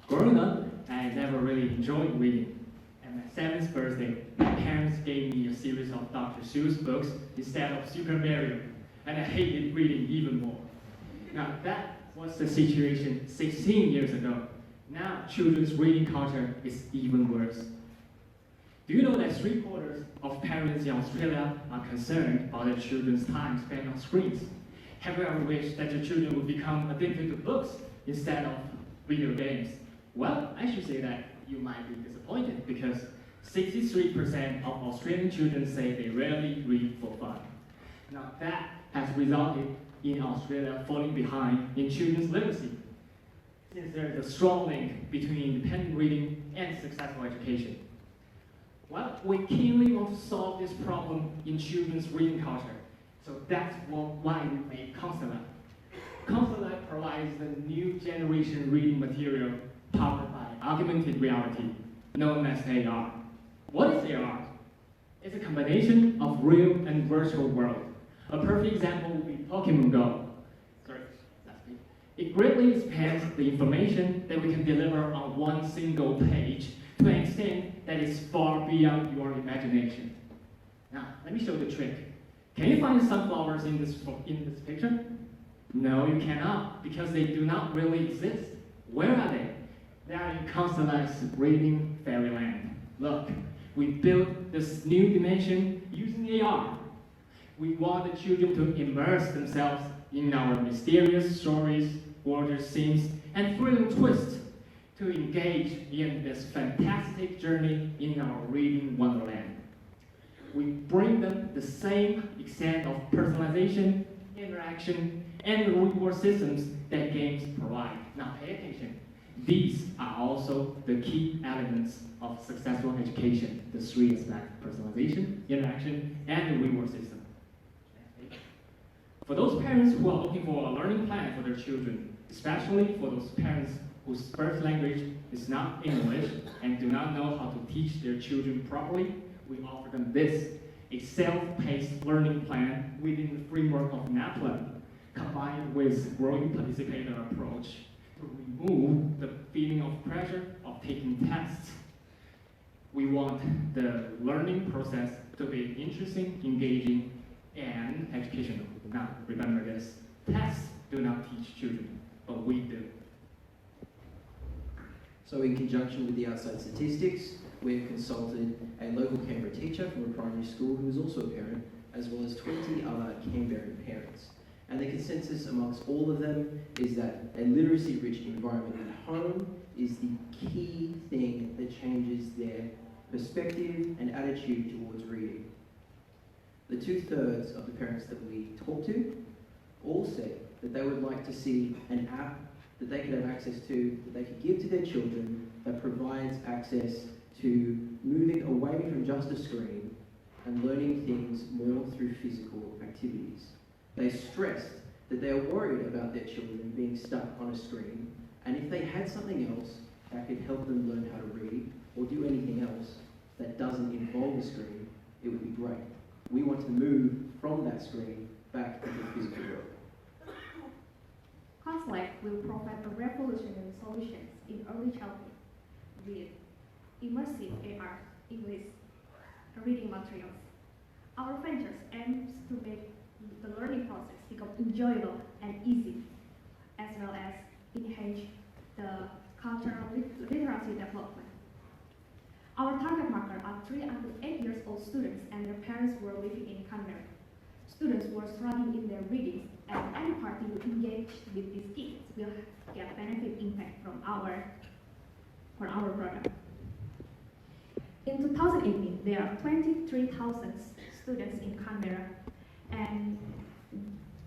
Growing up, I never really enjoyed reading. At my 7th birthday, my parents gave me a series of Dr. Seuss books instead of Super Mario, and I hated reading even more. Now, that was the situation 16 years ago. Now, children's reading culture is even worse. Do you know that 3/4 of parents in Australia are concerned about their children's time spent on screens? Have you ever wished that your children would become addicted to books instead of video games? Well, I should say that you might be disappointed because 63% of Australian children say they rarely read for fun. Now that has resulted in Australia falling behind in children's literacy, since there is a strong link between independent reading and successful education. Well, we keenly want to solve this problem in children's reading culture, so that's why we made Constellect. Constellect provides the new generation reading material powered by augmented reality, known as AR. What is AR? It's a combination of real and virtual world. A perfect example would be Pokemon Go. It greatly expands the information that we can deliver on one single page to an extent that is far beyond your imagination. Now, let me show you the trick. Can you find sunflowers in this picture? No, you cannot, because they do not really exist. Where are they? They are in Constellect's reading fairyland. Look, we built this new dimension using AR. We want the children to immerse themselves in our mysterious stories, gorgeous scenes, and thrilling twists to engage in this fantastic journey in our reading wonderland. We bring them the same extent of personalization, interaction, and reward systems that games provide. Now pay attention. These are also the key elements of successful education, the 3 aspects: personalization, interaction, and the reward system. For those parents who are looking for a learning plan for their children, especially for those parents whose first language is not English and do not know how to teach their children properly, we offer them this, a self-paced learning plan within the framework of NAPLAN, combined with growing participator approach to remove the feeling of pressure of taking tests. We want the learning process to be interesting, engaging, and educational. Now, remember this, tests do not teach children, but we do. So in conjunction with the outside statistics, we've consulted a local Canberra teacher from a primary school who is also a parent, as well as 20 other Canberran parents. And the consensus amongst all of them is that a literacy-rich environment at home is the key thing that changes their perspective and attitude towards reading. The 2/3 of the parents that we talked to all said that they would like to see an app that they could have access to, that they could give to their children, that provides access to moving away from just a screen and learning things more through physical activities. They stressed that they are worried about their children being stuck on a screen, and if they had something else that could help them learn how to read or do anything else that doesn't involve a screen, it would be great. We want to move from that screen back into the physical world. Constellect will provide a revolutionary solutions in early childhood with immersive AR English reading materials. Our ventures aims to make the learning process become enjoyable and easy, as well as enhance the cultural literacy development. Our target market are 3 to 8 years old students and their parents who are living in Canberra. Students who are struggling in their readings, and any party who engage with these kids will get benefit impact from our product. In 2018, there are 23,000 students in Canberra, and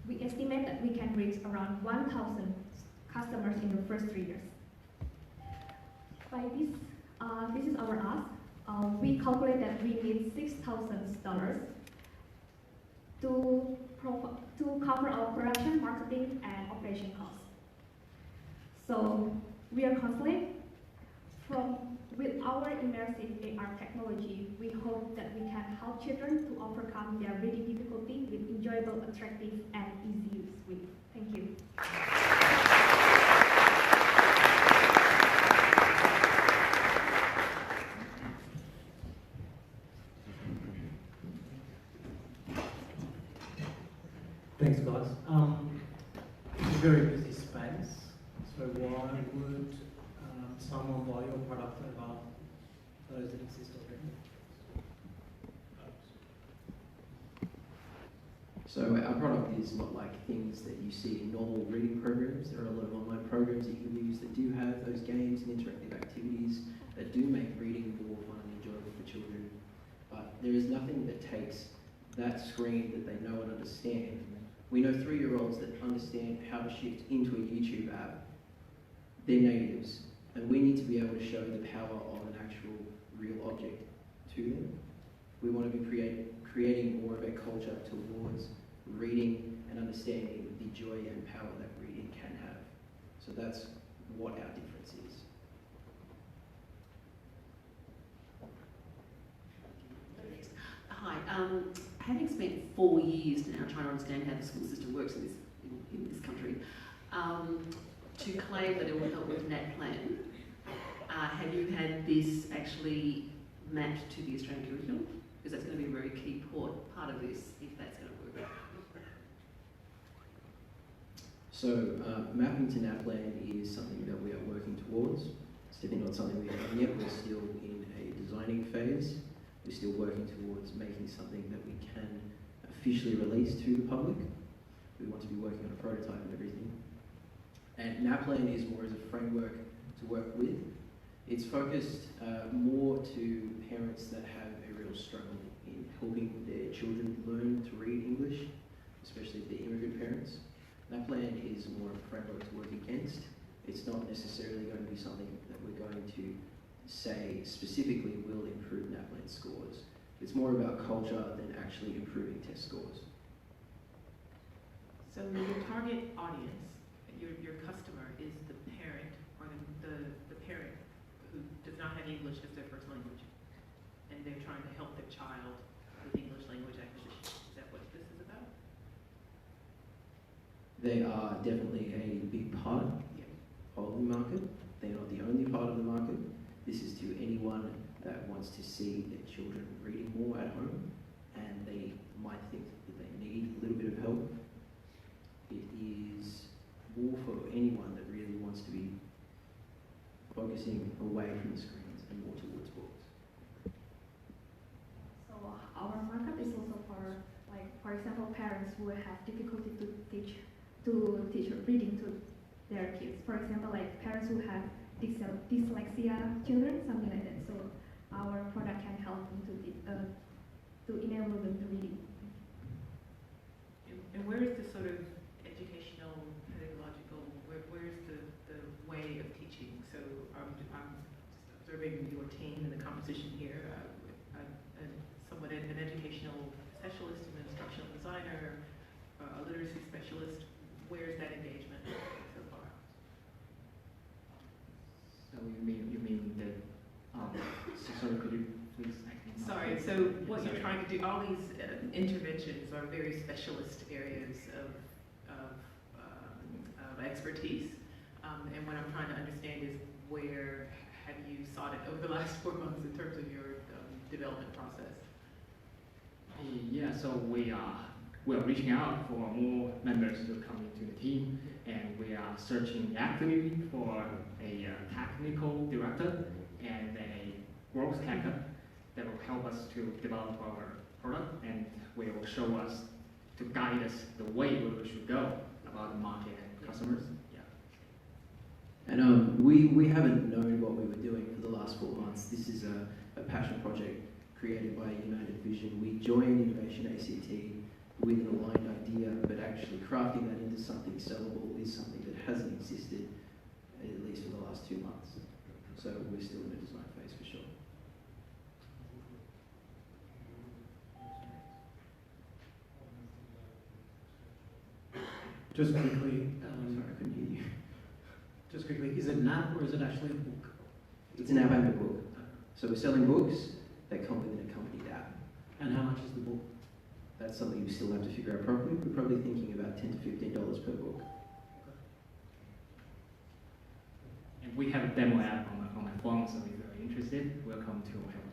we estimate that we can reach around 1,000 customers in the first 3 years. By this is our ask. We calculate that we need $6,000 to cover our production, marketing, and operation costs. So we are confident with our immersive AR technology, we hope that we can help children to overcome their reading difficulty with enjoyable, attractive, and easy use with. Thank you. why would someone buy your product over those that exist already? So our product is not like things that you see in normal reading programs. There are a lot of online programs that you can use that do have those games and interactive activities that do make reading more fun and enjoyable for children. But there is nothing that takes that screen that they know and understand. We know 3-year-olds that understand how to shift into a YouTube app. They're natives, and we need to be able to show the power of an actual real object to them. We want to be creating more of a culture towards reading and understanding the joy and power that reading can have. So that's what our difference is. Hi, having spent 4 years now trying to understand how the school system works in this country, to claim that it will help with NAPLAN, have you had this actually mapped to the Australian curriculum? Because that's going to be a very key part of this, if that's going to work. So mapping to NAPLAN is something that we are working towards. It's definitely not something we have done yet. We're still in a designing phase. We're still working towards making something that we can officially release to the public. We want to be working on a prototype and everything. And NAPLAN is more as a framework to work with. It's focused more to parents that have a real struggle in helping their children learn to read English, especially if they're immigrant parents. NAPLAN is more of a framework to work against. It's not necessarily going to be something that we're going to say specifically will improve NAPLAN scores. It's more about culture than actually improving test scores. So your target audience, your customer is the parent or the parent who does not have English as their first language, and they're trying to help their child with English language acquisition. Is that what this is about? They are definitely a big part of the market. They're not the only part of the market. This is to anyone that wants to see their children reading more at home and they might think that they need a little bit of help. It is more for anyone that really wants to be focusing away from the screens and more towards books. So our market is also for, like, for example, parents who have difficulty to teach reading to their kids. For example, like parents who have dyslexia children, something like that. So our product can help them to enable them to reading. And where is the sort of educational, pedagogical, where is the way of teaching? So I'm just observing your team and the composition here. Somewhat an educational specialist, an instructional designer, a literacy specialist. Where is that engagement so far? So you mean that? Sorry, could you please? Sorry. So what you're trying to do, all these interventions are very specialist areas of expertise, and what I'm trying to understand is where have you sought it over the last 4 months in terms of your development process? Yeah, so we are reaching out for more members to come into the team, and we are searching actively for a technical director and a growth hacker that will help us to develop our product and will show us, to guide us the way we should go about the market and customers. Yeah. And we haven't known what we were doing for the last 4 months. This is a passion project created by United Vision. We joined InnovationACT with an aligned idea, but actually crafting that into something sellable is something that hasn't existed, at least for the last 2 months. So we're still in a design phase for sure. Just quickly, Sorry, I couldn't hear you. just quickly, is it an app or is it actually a book? It's an app and a book. So we're selling books that come with an accompanied app. And how much is the book? That's something we still have to figure out properly. We're probably thinking about $10 to $15 per book. And we have a demo app on my phone, so if you're interested, welcome to have